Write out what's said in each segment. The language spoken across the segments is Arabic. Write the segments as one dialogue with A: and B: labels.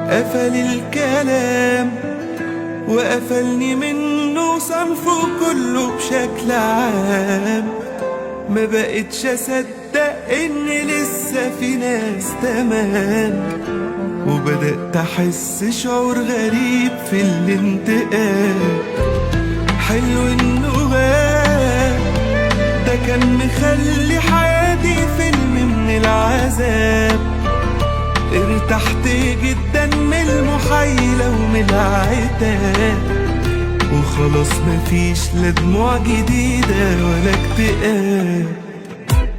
A: قفل الكلام وقفلني منه صنفه كله بشكل عام. ما بقتش اصدق ان لسه في ناس تمام، وبدأت احس شعور غريب في الانتقام. حلو انه غاب، ده كان مخلي حياتي فيلم من العذاب. ارتحت جدا من المحايلة ومن العتاب، وخلاص مفيش لا دموع جديدة ولا اكتئاب.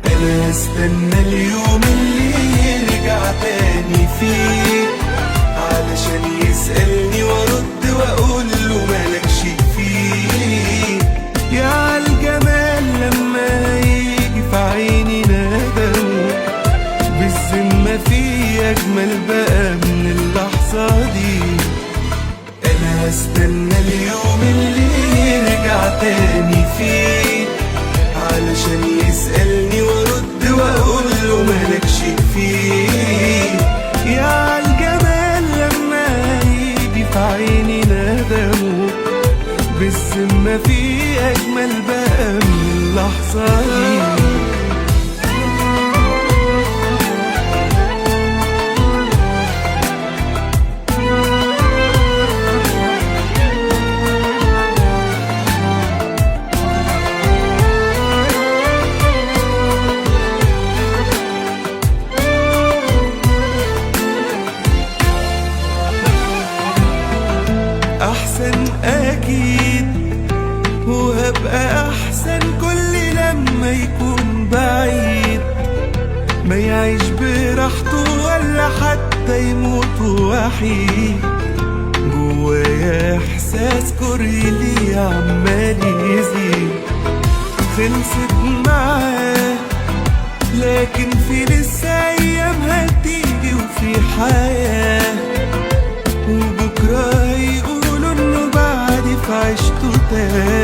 A: انا هستنى اليوم اللي يرجع تاني فيه، علشان يسألني وارد واقول له مالكش فيه. يا عالجمال لما هيجي في عيني ندم، بالذمة في أجمل بقى من اللحظة دي. أنا هستنى اليوم اللي يرجع تاني فيه، علشان يسألني وارد واقول له مالكش فيه. يا عالجمال لما هيجي في عيني ندم، بالذمة في أجمل بقى من اللحظة دي. أحسن أكيد، وهبقى أحسن كل لما يكون بعيد. ما يعيش براحته ولا حتى يموت وحيد. جوايا إحساس كره ليه عمال يزيد. خلصت معاه لكن في لسه أيام هتيجي وفي حياة، وبكرة هيقولوا إنه بعدي في عشته تاه.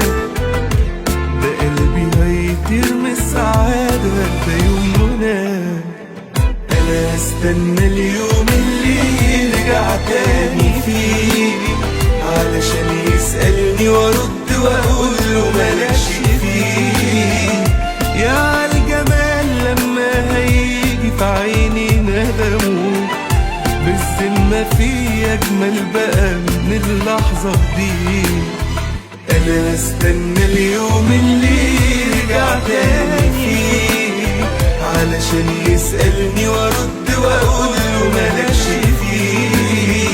A: ده قلبي هيطير من السعادة، ده يوم مناه. أنا هستنى اليوم اللي يرجع تاني فيه، علشان يسألني وارد واقول له مالكش فيه. يا عالجمال لما هيجي في عيني ندم، بالذمة في أجمل بقى من اللحظة دي. أنا هستنى اليوم اللي يرجع تاني فيه، علشان يسألني وارد واقول له مالكش فيه.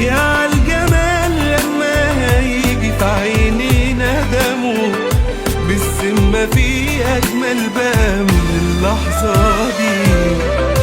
A: يا عالجمال لما هيجي في عيني ندم، بالذمة في أجمل بقى من اللحظة دي.